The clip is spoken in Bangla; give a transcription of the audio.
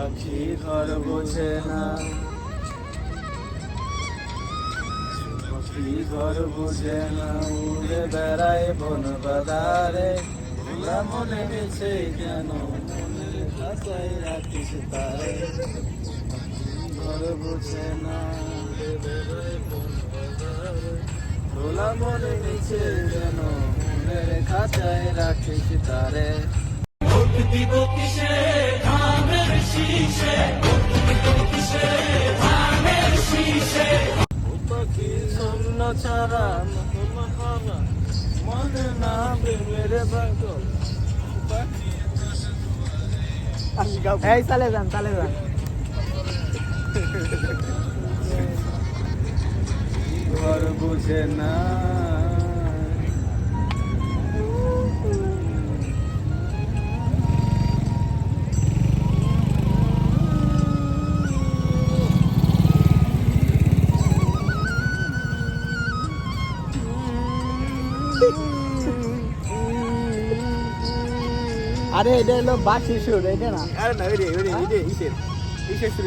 পাখি ঘর বোঝে না, পাখি ঘর বোঝে না, উড়ে বেড়ায় বন বাদারে। ভোলা মনে গেছে কেন, মনের খাঁচায় রাখিস তারে। ঘর বোঝে না, উড়ে বেড়ায় বন বাদারে। ভোলা মনে গেছে কেন, মনের খাঁচায় রাখিস তারে। ভোট দিব কিসে ধানের শীষে, ভোট দিব কিসে ধানের শীষে। পাখি শূন্য ছাড়া মনে না মেরে পাগল। এই চালে যান চালে যান। ঘর বুঝে না, আরে এটা হলো বাসি সুর, এটা না। আরে না, ওই রে ইসের সুরে।